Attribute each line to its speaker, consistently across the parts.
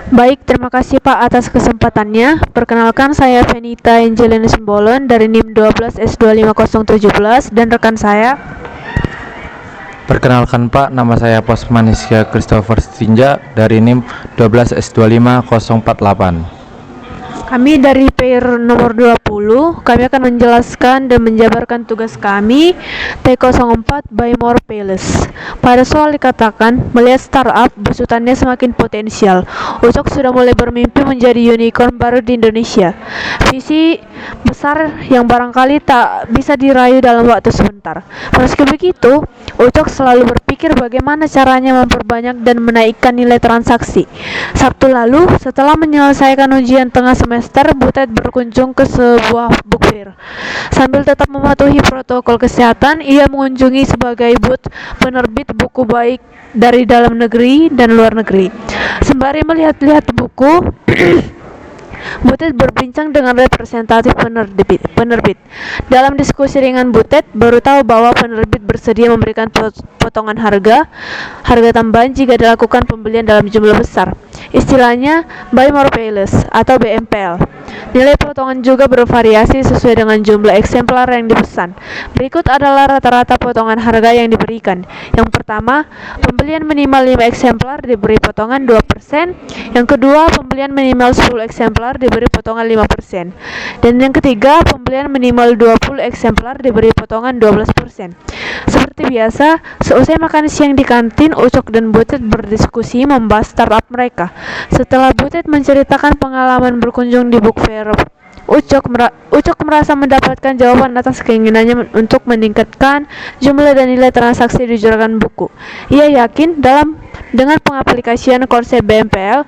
Speaker 1: Baik, terima kasih Pak atas kesempatannya. Perkenalkan, saya Venita Angelina Simbolon dari NIM 12S25017 dan rekan saya.
Speaker 2: Perkenalkan Pak, nama saya Posmanisya Christopher Stinja dari NIM 12S25048.
Speaker 1: Kami dari PIR nomor 20, kami akan menjelaskan dan menjabarkan tugas kami T04 by More Palace. Pada soal dikatakan, melihat startup besutannya semakin potensial. Ucok sudah mulai bermimpi menjadi unicorn baru di Indonesia. Visi besar yang barangkali tak bisa diraih dalam waktu sebentar. Meski begitu, Ucok selalu berpikir bagaimana caranya memperbanyak dan menaikkan nilai transaksi. Sabtu lalu, setelah menyelesaikan ujian tengah semester, Butet berkunjung ke sebuah book fair. Sambil tetap mematuhi protokol kesehatan, ia mengunjungi sebagai booth penerbit buku baik dari dalam negeri dan luar negeri. Sembari melihat-lihat buku, Butet berbincang dengan representatif penerbit. Dalam diskusi ringan, Butet baru tahu bahwa penerbit bersedia memberikan potongan harga tambahan jika dilakukan pembelian dalam jumlah besar. Istilahnya Buy More Palace atau BMPL. Nilai potongan juga bervariasi sesuai dengan jumlah eksemplar yang dipesan. Berikut adalah rata-rata potongan harga yang diberikan. Yang pertama, pembelian minimal 5 eksemplar diberi potongan 2%. Yang kedua, pembelian minimal 10 eksemplar diberi potongan 5%. Dan yang ketiga, pembelian minimal 20 eksemplar diberi potongan 12%. Seperti biasa, seusai makan siang di kantin, Ucok dan Butet berdiskusi membahas startup mereka. Setelah Butet menceritakan pengalaman berkunjung di book fair, Ucok merasa mendapatkan jawaban atas keinginannya untuk meningkatkan jumlah dan nilai transaksi di juragan buku. Ia yakin dengan pengaplikasian konsep BMPL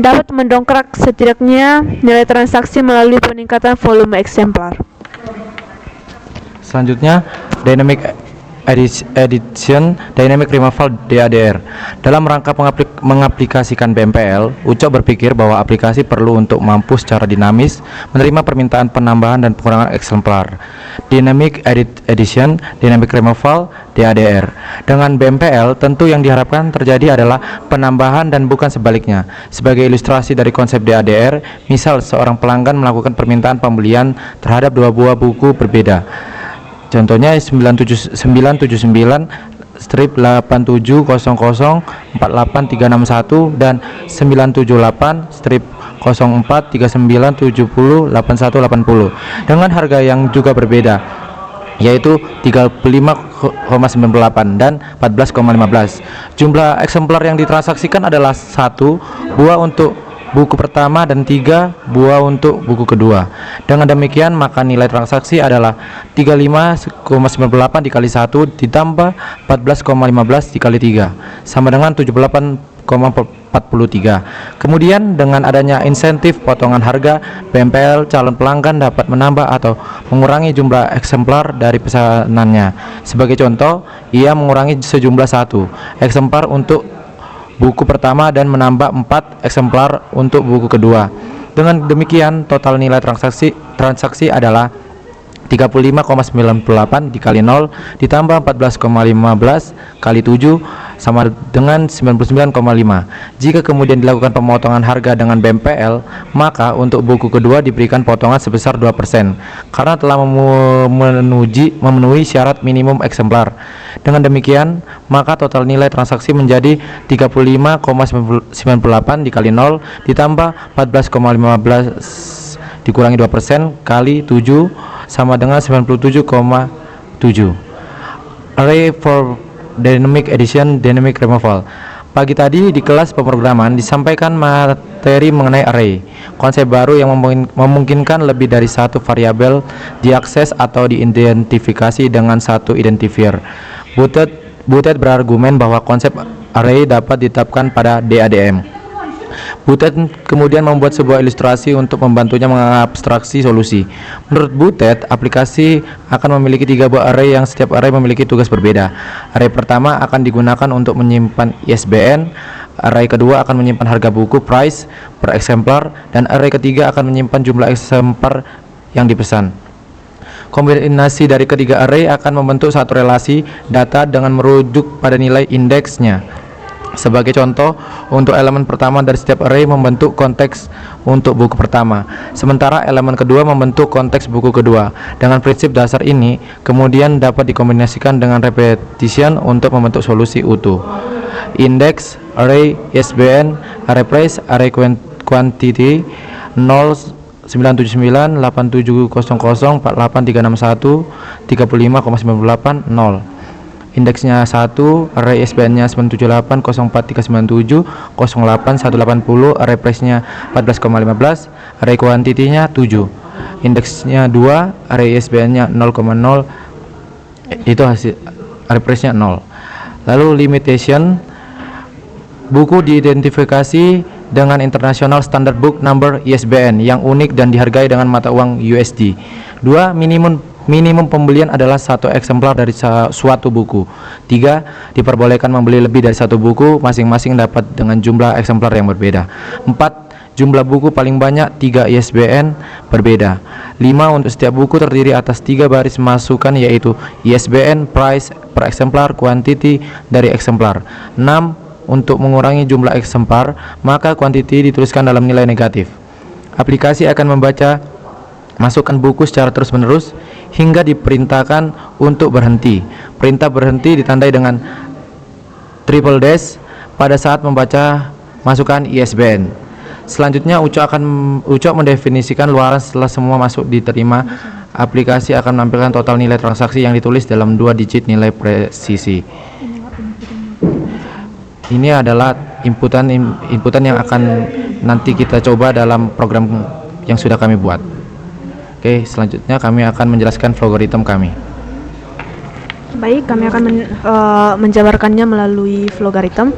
Speaker 1: dapat mendongkrak setidaknya nilai transaksi melalui peningkatan volume eksemplar.
Speaker 2: Selanjutnya, Dynamic Edition Dynamic Removal DADR. Dalam rangka mengaplikasikan BMPL, Ucok berpikir bahwa aplikasi perlu untuk mampu secara dinamis menerima permintaan penambahan dan pengurangan eksemplar. Dynamic Edition Dynamic Removal DADR. Dengan BMPL, tentu yang diharapkan terjadi adalah penambahan dan bukan sebaliknya. Sebagai ilustrasi dari konsep DADR, misal seorang pelanggan melakukan permintaan pembelian terhadap 2 buah buku berbeda. Contohnya 979 strip 870048361 dan 978 strip 0439708180 dengan harga yang juga berbeda, yaitu 35,98 dan 14,15. Jumlah eksemplar yang ditransaksikan adalah 1 buah untuk buku pertama dan 3 buah untuk buku kedua. Dengan demikian, maka nilai transaksi adalah 35,98 dikali 1 ditambah 14,15 dikali 3 sama dengan 78,43. Kemudian dengan adanya insentif potongan harga, BMPL calon pelanggan dapat menambah atau mengurangi jumlah eksemplar dari pesanannya. Sebagai contoh, ia mengurangi sejumlah 1 eksemplar untuk buku pertama dan menambah 4 eksemplar untuk buku kedua. Dengan demikian, total nilai transaksi adalah 35,98 dikali 0 ditambah 14,15 kali 7 sama dengan 99,5. Jika kemudian dilakukan pemotongan harga dengan BMPL, maka untuk buku kedua diberikan potongan sebesar 2% karena telah memenuhi syarat minimum eksemplar. Dengan demikian, maka total nilai transaksi menjadi 35,98 dikali 0 ditambah 14,15 dikurangi 2% kali 7 sama dengan 97,7. Array for Dynamic Edition Dynamic Removal. Pagi tadi di kelas pemrograman disampaikan materi mengenai array, konsep baru yang memungkinkan lebih dari satu variabel diakses atau diidentifikasi dengan satu identifier. Butet berargumen bahwa konsep array dapat ditetapkan pada DADM. Butet kemudian membuat sebuah ilustrasi untuk membantunya mengabstraksi solusi. Menurut Butet, aplikasi akan memiliki 3 buah array yang setiap array memiliki tugas berbeda. Array pertama akan digunakan untuk menyimpan ISBN, array kedua akan menyimpan harga buku price per eksemplar, dan array ketiga akan menyimpan jumlah eksemplar yang dipesan. Kombinasi dari ketiga array akan membentuk satu relasi data dengan merujuk pada nilai indeksnya. Sebagai contoh, untuk elemen pertama dari setiap array membentuk konteks untuk buku pertama, sementara elemen kedua membentuk konteks buku kedua. Dengan prinsip dasar ini, kemudian dapat dikombinasikan dengan repetition untuk membentuk solusi utuh. Index, array ISBN, array price, array quantity 0979 8700 48361 35,98 0. Indeksnya 1, array ISBN-nya 9780439708180, array price-nya 14,15, array quantity-nya 7. Indeksnya 2, array ISBN-nya 0,0, itu hasil array price-nya 0. Lalu limitation, buku diidentifikasi dengan International Standard Book Number ISBN yang unik dan dihargai dengan mata uang USD. 2. Minimum pembelian adalah 1 eksemplar dari suatu buku. 3. Diperbolehkan membeli lebih dari 1 buku, masing-masing dapat dengan jumlah eksemplar yang berbeda. 4. Jumlah buku paling banyak 3 ISBN berbeda. 5. Untuk setiap buku terdiri atas 3 baris masukan, yaitu ISBN, price per eksemplar, quantity dari eksemplar. 6. Untuk mengurangi jumlah eksemplar, maka quantity dituliskan dalam nilai negatif. Aplikasi akan membaca masukkan buku secara terus-menerus hingga diperintahkan untuk berhenti. Perintah berhenti ditandai dengan triple dash pada saat membaca masukan ISBN. Selanjutnya Ucok mendefinisikan luaran setelah semua masuk diterima. Aplikasi akan menampilkan total nilai transaksi yang ditulis dalam 2 digit nilai presisi. Ini adalah inputan yang akan nanti kita coba dalam program yang sudah kami buat. Oke, selanjutnya kami akan menjelaskan logaritma kami.
Speaker 1: Baik, kami akan menjabarkannya melalui logaritma.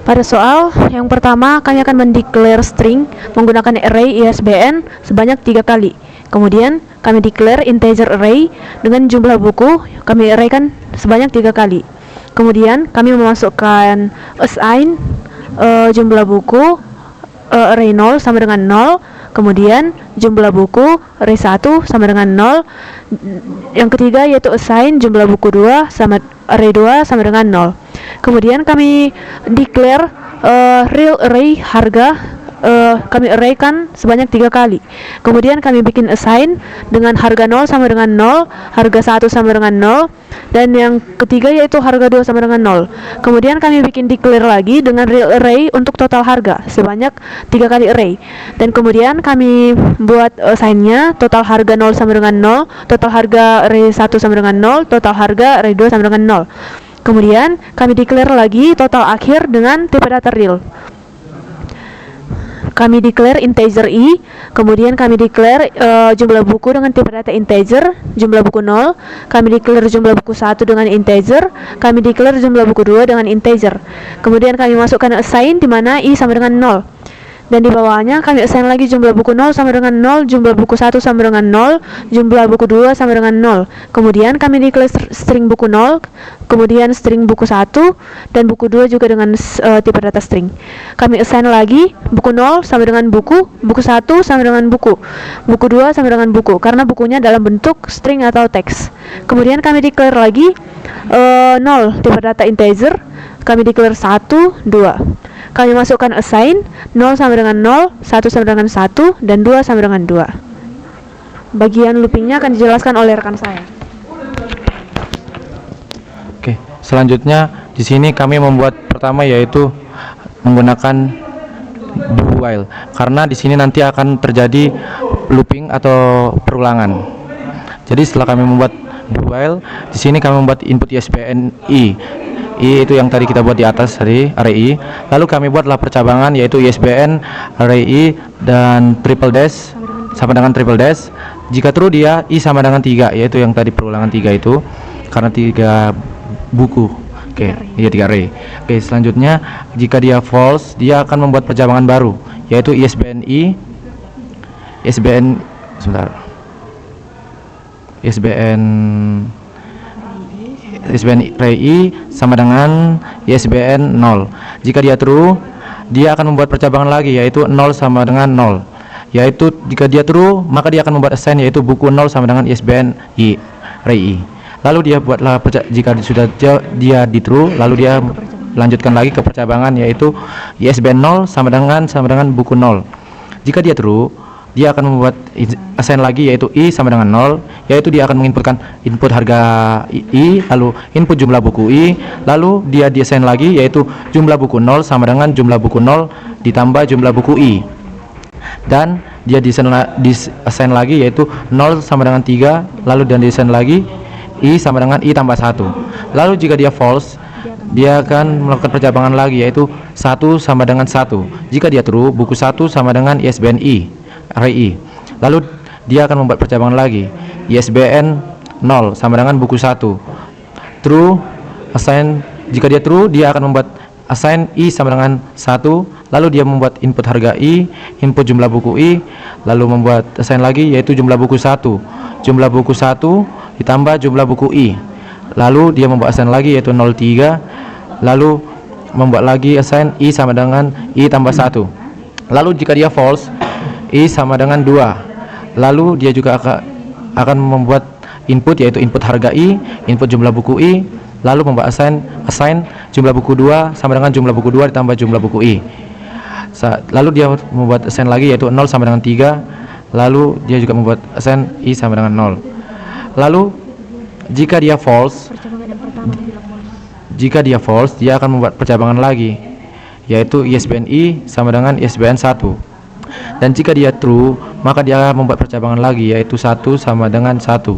Speaker 1: Pada soal yang pertama, kami akan mendeklar string menggunakan array ISBN sebanyak 3 kali. Kemudian kami declare integer array dengan jumlah buku kami arraykan sebanyak 3 kali. Kemudian kami memasukkan assign jumlah buku array 0 sama dengan 0. Kemudian jumlah buku array 1 sama dengan 0. Yang ketiga yaitu assign jumlah buku 2 sama array 2 sama dengan 0. Kemudian kami declare real array harga kami arraykan sebanyak 3 kali. Kemudian kami bikin assign dengan harga 0 sama dengan 0, harga 1 sama dengan 0, dan yang ketiga yaitu harga 2 sama dengan 0. Kemudian kami bikin declare lagi dengan real array untuk total harga sebanyak 3 kali array. Dan kemudian kami buat assign-nya total harga 0 sama dengan 0, total harga array 1 sama dengan 0, total harga array 2 sama dengan 0. Kemudian kami declare lagi total akhir dengan tipe data real. Kami declare integer i, kemudian kami declare jumlah buku dengan tipe data integer, jumlah buku 0, kami declare jumlah buku 1 dengan integer, kami declare jumlah buku 2 dengan integer. Kemudian kami masukkan assign di mana i sama dengan 0. Dan di bawahnya kami assign lagi jumlah buku 0 sama dengan 0, jumlah buku 1 sama dengan 0, jumlah buku 2 sama dengan 0. Kemudian kami declare string buku 0, kemudian string buku 1, dan buku 2 juga dengan tipe data string. Kami assign lagi buku 0 sama dengan buku 1 sama dengan buku 2 sama dengan buku, karena bukunya dalam bentuk string atau teks. Kemudian kami declare lagi 0 tipe data integer, kami declare 1, 2. Kami masukkan assign 0 sama dengan 0, 1 sama dengan 1, dan 2 sama dengan 2. Bagian loopingnya akan dijelaskan oleh rekan saya.
Speaker 2: Oke, selanjutnya di sini kami membuat pertama yaitu menggunakan do while, karena di sini nanti akan terjadi looping atau perulangan. Jadi setelah kami membuat do while, di sini kami membuat input ISBN i itu yang tadi kita buat di atas dari array i. Lalu kami buatlah percabangan yaitu ISBN array i dan triple dash sama dengan triple dash. Jika true dia i sama dengan 3, yaitu yang tadi perulangan 3 itu karena 3 buku. Oke, iya 3 array. Oke, selanjutnya jika dia false, dia akan membuat percabangan baru yaitu ISBN i ISBN array i sama dengan ISBN 0. Jika dia true, dia akan membuat percabangan lagi yaitu 0 sama dengan 0. Yaitu jika dia true, maka dia akan membuat assign yaitu buku 0 sama dengan ISBN array i. Lalu dia buatlah jika sudah dia di true, lalu dia lanjutkan lagi ke percabangan, yaitu ISBN 0 sama dengan buku 0. Jika dia true, dia akan membuat assign lagi, yaitu I sama dengan 0, yaitu dia akan menginputkan input harga I, lalu input jumlah buku I, lalu dia assign lagi, yaitu jumlah buku 0 sama dengan jumlah buku 0 ditambah jumlah buku I, dan dia assign lagi, yaitu 0 sama dengan 3, lalu dan assign lagi I sama dengan I tambah 1. Lalu jika dia false, dia akan melakukan percabangan lagi, yaitu 1 sama dengan 1. Jika dia true, buku 1 sama dengan ISBN I. Lalu dia akan membuat percabangan lagi, ISBN 0 sama dengan buku 1. True, assign. Jika dia true, dia akan membuat assign I sama dengan 1, lalu dia membuat input harga I, input jumlah buku I, lalu membuat assign lagi, yaitu jumlah buku 1 ditambah jumlah buku I, lalu dia membuat assign lagi, yaitu 03, lalu membuat lagi assign I sama dengan I tambah 1. Lalu jika dia false, I sama dengan 2, lalu dia juga akan membuat input, yaitu input harga I, input jumlah buku I, lalu membuat assign jumlah buku 2 sama dengan jumlah buku 2 ditambah jumlah buku I. Lalu dia membuat assign lagi, yaitu 0 sama dengan 3, lalu dia juga membuat assign I sama dengan 0. Lalu jika dia false, dia akan membuat percabangan lagi, yaitu ISBN I sama dengan ISBN 1. Dan jika dia true, maka dia akan membuat percabangan lagi, yaitu 1 sama dengan 1.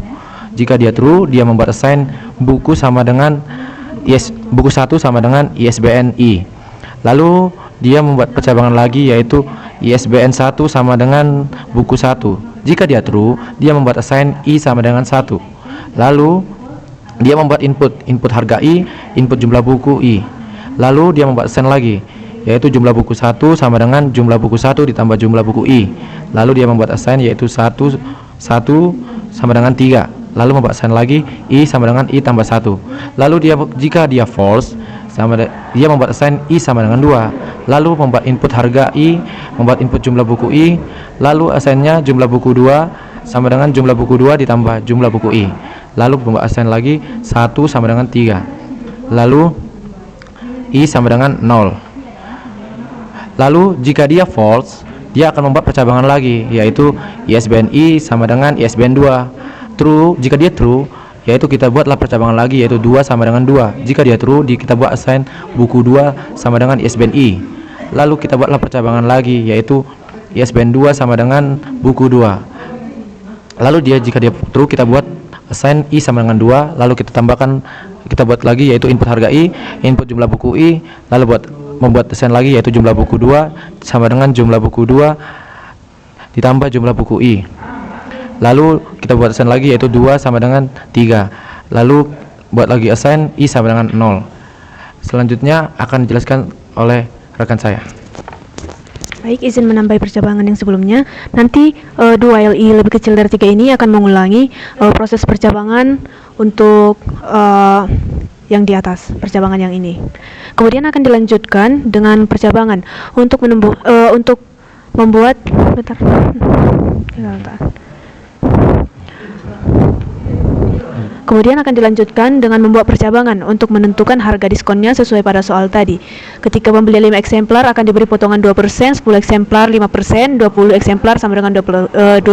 Speaker 2: Jika dia true, dia membuat assign buku 1 sama dengan ISBN I. Lalu dia membuat percabangan lagi, yaitu ISBN 1 sama dengan buku 1. Jika dia true, dia membuat assign I sama dengan 1. Lalu dia membuat input harga I, input jumlah buku I. Lalu dia membuat assign lagi, yaitu jumlah buku 1 sama dengan jumlah buku 1 ditambah jumlah buku I. Lalu dia membuat assign, yaitu 1 sama dengan 3, lalu membuat assign lagi I sama dengan I tambah 1. Lalu jika dia false, dia membuat assign I sama dengan 2, lalu membuat input harga I, membuat input jumlah buku I, lalu assignnya jumlah buku 2 sama dengan jumlah buku 2 ditambah jumlah buku I, lalu membuat assign lagi 1 sama dengan 3, lalu I sama dengan 0. Lalu jika dia false, dia akan membuat percabangan lagi, yaitu ISBN I sama dengan ISBN 2. True, jika dia true, yaitu kita buatlah percabangan lagi, yaitu 2 sama dengan 2. Jika dia true, kita buat assign buku 2 sama dengan ISBN I. Lalu kita buatlah percabangan lagi, yaitu ISBN 2 sama dengan buku 2. Lalu jika dia true, kita buat assign I sama dengan 2, lalu kita buat lagi, yaitu input harga I, input jumlah buku I, lalu membuat assign lagi, yaitu jumlah buku 2 sama dengan jumlah buku 2 ditambah jumlah buku I. Lalu kita buat assign lagi, yaitu 2 sama dengan 3, lalu buat lagi assign I sama dengan 0. Selanjutnya akan dijelaskan oleh rekan saya.
Speaker 1: Baik, izin menambahi percabangan yang sebelumnya. Nanti 2 LI lebih kecil dari 3 ini akan mengulangi proses percabangan untuk yang di atas, percabangan yang ini. Kemudian akan dilanjutkan dengan percabangan untuk membuat Kemudian akan dilanjutkan dengan membuat percabangan untuk menentukan harga diskonnya sesuai pada soal tadi. Ketika pembelian 5 eksemplar akan diberi potongan 2%, 10 eksemplar 5%, 20 eksemplar sama dengan 12%.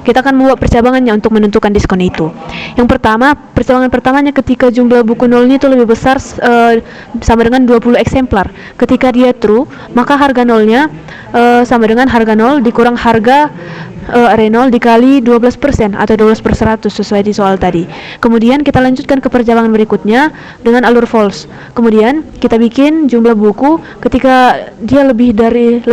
Speaker 1: Kita akan membuat percabangannya untuk menentukan diskon itu. Yang pertama, percabangan pertamanya ketika jumlah buku nolnya itu lebih besar sama dengan 20 eksemplar. Ketika dia true, maka harga nolnya sama dengan harga nol dikurang harga R0 dikali 12% atau 12/100 sesuai di soal tadi. Kemudian kita lanjutkan ke percabangan berikutnya dengan alur false. Kemudian kita bikin jumlah buku ketika dia lebih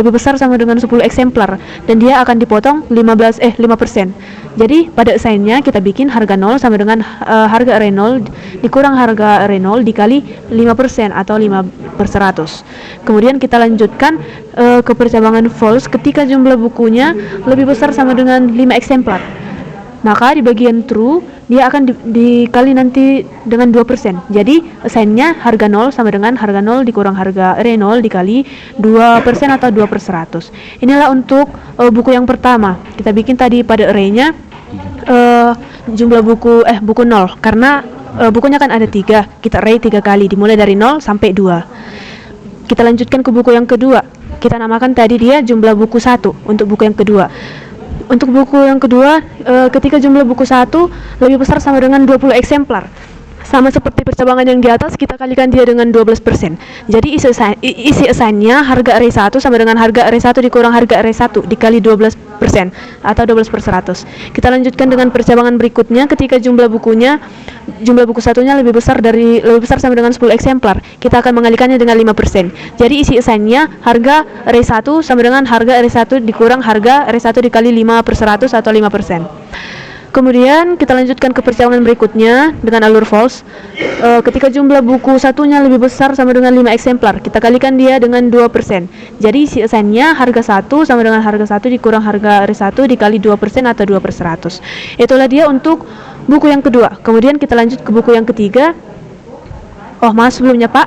Speaker 1: besar sama dengan 10 eksemplar dan dia akan dipotong 5%. Jadi pada assignnya kita bikin harga 0 sama dengan harga R0 dikurang harga R0 dikali 5% atau 5/100. Kemudian kita lanjutkan ke percabangan false ketika jumlah bukunya lebih besar sama dengan 5 eksemplar. Maka di bagian true dia akan dikali nanti dengan 2%. Jadi assignnya harga 0 sama dengan harga 0 dikurang harga R0 dikali 2% atau 2/100. Inilah untuk buku yang pertama. Kita bikin tadi pada array-nya jumlah buku 0 karena bukunya kan ada 3, kita array 3 kali, dimulai dari 0 sampai 2. Kita lanjutkan ke buku yang kedua. Kita namakan tadi dia jumlah buku 1 untuk buku yang kedua. Untuk buku yang kedua, ketika jumlah buku 1 lebih besar sama dengan 20 eksemplar. Sama seperti percabangan yang di atas, kita kalikan dia dengan 12%. Jadi isi assignnya harga array 1 sama dengan harga array 1 dikurang harga array 1 dikali 12% atau 12/100. Kita lanjutkan dengan percabangan berikutnya. Ketika jumlah buku satunya lebih besar sama dengan 10 eksemplar, kita akan mengalikannya dengan 5%. Jadi isi assignnya harga array 1 sama dengan harga array 1 dikurang harga array 1 dikali 5/100 atau 5%. Kemudian kita lanjutkan ke percabangan berikutnya dengan alur false. Ketika jumlah buku satunya lebih besar sama dengan 5 eksemplar, kita kalikan dia dengan 2%. Jadi isi assignnya harga 1 sama dengan harga 1 dikurang harga array 1 dikali 2% atau 2/100. Itulah dia untuk buku yang kedua. Kemudian kita lanjut ke buku yang ketiga. Sebelumnya Pak,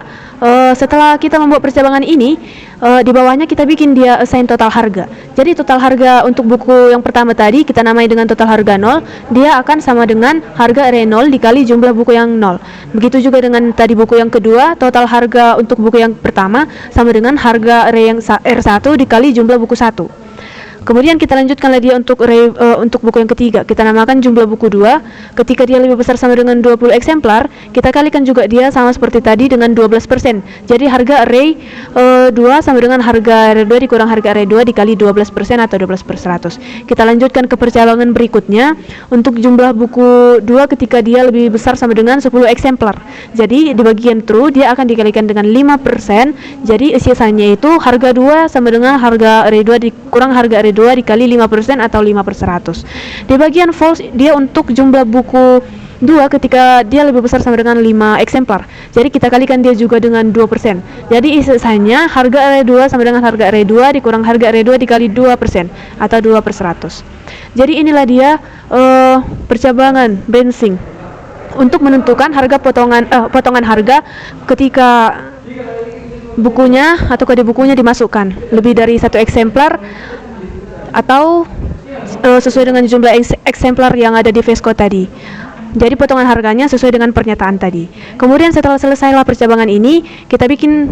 Speaker 1: setelah kita membuat percabangan ini, di bawahnya kita bikin dia assign total harga. Jadi total harga untuk buku yang pertama tadi kita namai dengan total harga 0, dia akan sama dengan harga array 0 dikali jumlah buku yang 0. Begitu juga dengan tadi buku yang kedua, total harga untuk buku yang pertama sama dengan harga array yang R1 dikali jumlah buku 1. Kemudian kita lanjutkan lagi untuk buku yang ketiga. Kita namakan jumlah buku 2. Ketika dia lebih besar sama dengan 20 eksemplar, kita kalikan juga dia sama seperti tadi dengan 12%. Jadi harga array 2 sama dengan harga array 2 dikurang harga array 2 dikali 12% atau 12/100. Kita lanjutkan ke percabangan berikutnya. Untuk jumlah buku 2 ketika dia lebih besar sama dengan 10 eksemplar. Jadi di bagian true dia akan dikalikan dengan 5%. Jadi sisanya itu harga 2 sama dengan harga array 2 dikurang harga array 2 dikali 5% atau 5/100. Di bagian false dia untuk jumlah buku 2 ketika dia lebih besar sama dengan 5 eksemplar. Jadi kita kalikan dia juga dengan 2%. Jadi sisanya harga array 2 sama dengan harga array 2 dikurang harga array 2 dikali 2% atau 2/100. Jadi inilah dia percabangan branching untuk menentukan harga potongan harga ketika bukunya atau kode bukunya dimasukkan lebih dari 1 eksemplar atau sesuai dengan jumlah eksemplar yang ada di VS Code tadi. Jadi potongan harganya sesuai dengan pernyataan tadi. Kemudian setelah selesailah percabangan ini, kita bikin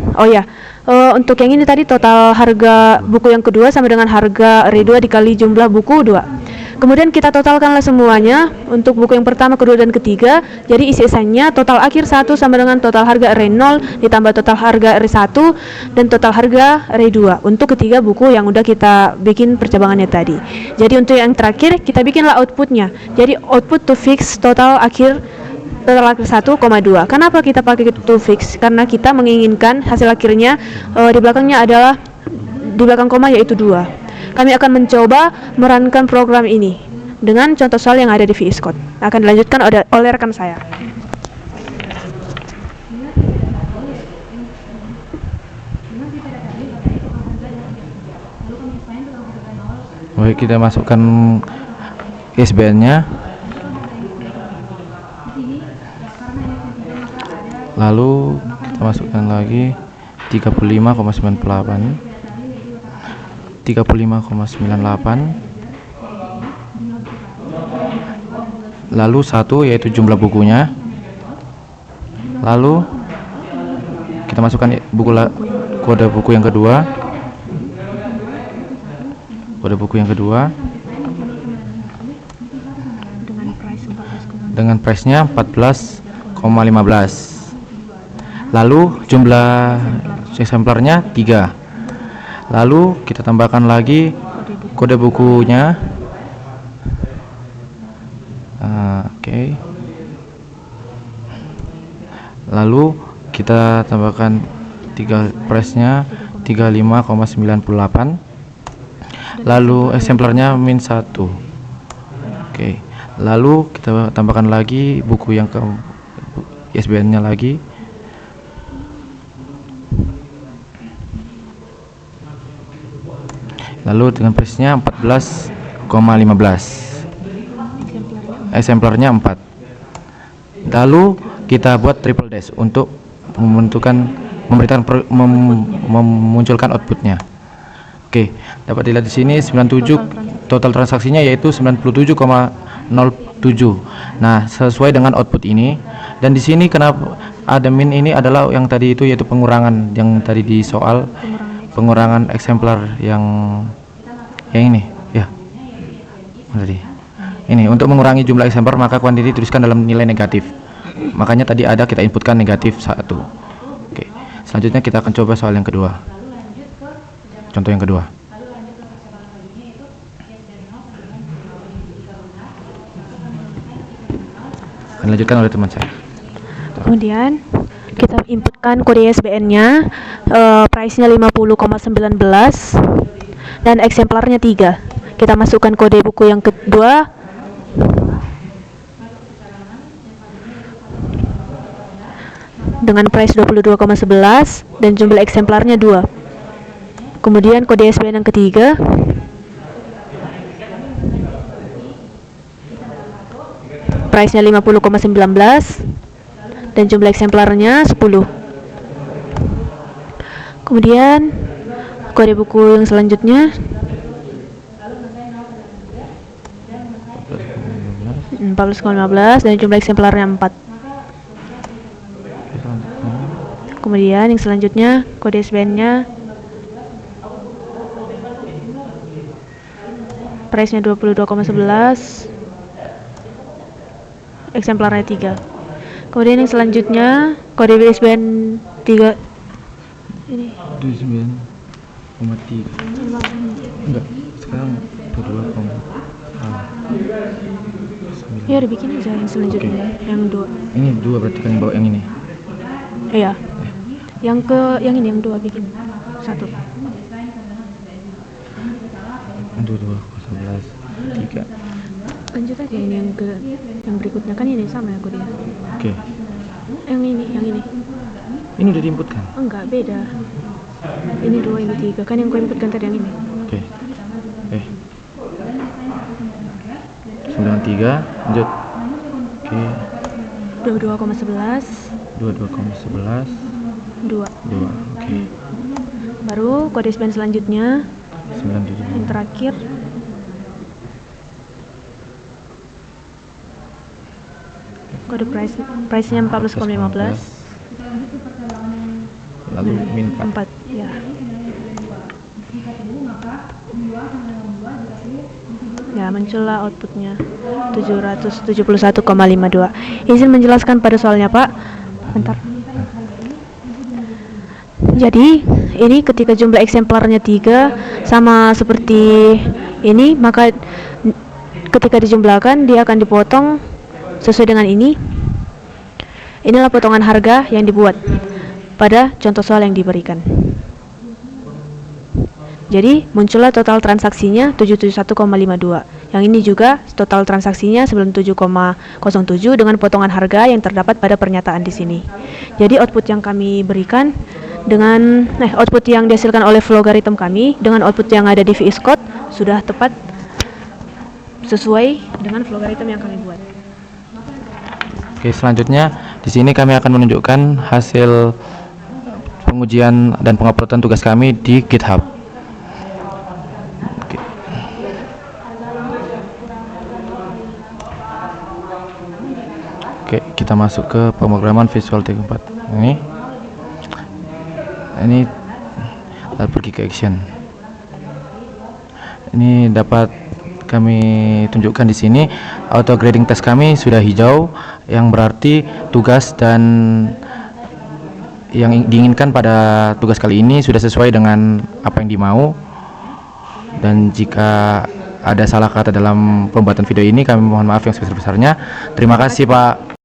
Speaker 1: untuk yang ini tadi total harga buku yang kedua sama dengan harga array 2 dikali jumlah buku 2. Kemudian kita totalkanlah semuanya untuk buku yang pertama, kedua, dan ketiga. Jadi isi assignnya total akhir 1 sama dengan total harga array 0 ditambah total harga array 1 dan total harga array 2 untuk ketiga buku yang udah kita bikin percabangannya tadi. Jadi untuk yang terakhir kita bikinlah outputnya. Jadi output to fix total akhir 1,2. Kenapa kita pakai to fix? Karena kita menginginkan hasil akhirnya di belakangnya adalah di belakang koma yaitu 2. Kami akan mencoba merankan program ini dengan contoh soal yang ada di VS Code. Akan dilanjutkan oleh rekan saya.
Speaker 2: Baik, kita masukkan ISBN-nya. Lalu kita masukkan lagi 35,98 lalu 1 yaitu jumlah bukunya. Lalu kita masukkan kode buku yang kedua. Dengan price-nya 14,15. Lalu jumlah eksemplarnya 3. Lalu kita tambahkan lagi kode bukunya. Lalu kita tambahkan price-nya 35,98. Lalu eksemplarnya -1. Lalu kita tambahkan lagi buku yang ke ISBN-nya lagi. Lalu dengan price-nya 14,15. Eksemplarnya 4. Lalu kita buat triple dash untuk memunculkan outputnya. Dapat dilihat di sini 97 total transaksinya yaitu 97,07. Nah, sesuai dengan output ini Dan di sini kenapa ada min ini adalah yang tadi itu, yaitu pengurangan yang tadi di soal, pengurangan eksemplar yang ini ya. Mana tadi? Ini untuk mengurangi jumlah eksemplar maka kuantiti dituliskan dalam nilai negatif. Makanya tadi ada kita inputkan negatif 1. Oke. Selanjutnya kita akan coba soal yang kedua. Contoh yang kedua. Akan dilanjutkan oleh teman saya.
Speaker 1: Kemudian kita inputkan kode ISBN-nya, price-nya 50,19 dan eksemplarnya 3. Kita masukkan kode buku yang kedua. Dengan price 22,11 dan jumlah eksemplarnya 2. Kemudian kode ISBN yang ketiga. Price-nya 50,19 dan jumlah eksemplarnya 10. Kemudian kode buku yang selanjutnya 14,15 dan jumlah eksemplarnya 4. Kemudian yang selanjutnya kode ISBN-nya, price-nya 22,11, eksemplarnya 3. Kemudian yang selanjutnya kode ISBN 3 ini
Speaker 2: 29,3. Enggak, sekarang 22,9.
Speaker 1: ya dibikin aja yang selanjutnya. Yang 2
Speaker 2: Ini 2 berarti kan yang bawa yang ini.
Speaker 1: iya. Yang ini yang 2 bikin 1.
Speaker 2: 22,11 3.
Speaker 1: Lanjut aja ini yang berikutnya, kan ini sama ya kodenya.
Speaker 2: Oke.
Speaker 1: Yang ini
Speaker 2: Ini udah diinputkan.
Speaker 1: enggak, beda. Ini 2, ini 3, kan yang gue inputkan tadi yang ini.
Speaker 2: Oke. 93 lanjut. Oke.
Speaker 1: 22,11
Speaker 2: 22,11
Speaker 1: 2.
Speaker 2: 2. Oke.
Speaker 1: Baru kode ISBN selanjutnya
Speaker 2: 97.
Speaker 1: yang terakhir kode price-nya 14,15
Speaker 2: lalu min 4.
Speaker 1: 4 ya. Ya, muncullah outputnya 771,52. Izin menjelaskan pada soalnya, Pak. Bentar. Jadi, ini ketika jumlah eksemplarnya 3 sama seperti ini, maka ketika dijumlahkan dia akan dipotong sesuai dengan ini. Inilah potongan harga yang dibuat pada contoh soal yang diberikan. Jadi muncullah total transaksinya 771,52. Yang ini juga total transaksinya 97,07 dengan potongan harga yang terdapat pada pernyataan di sini. Jadi output yang kami berikan dengan output yang dihasilkan oleh logaritm kami dengan output yang ada di VS Code sudah tepat sesuai dengan logaritm yang kami buat.
Speaker 2: Oke, selanjutnya di sini kami akan menunjukkan hasil pengujian dan penguploadan tugas kami di GitHub. Oke. Oke, kita masuk ke pemrograman Visual 34. Ini lalu pergi ke action. Ini dapat kami tunjukkan di sini auto grading test kami sudah hijau, yang berarti tugas dan yang diinginkan pada tugas kali ini sudah sesuai dengan apa yang dimau. Dan jika ada salah kata dalam pembuatan video ini, kami mohon maaf yang sebesar-besarnya. Terima kasih, Pak.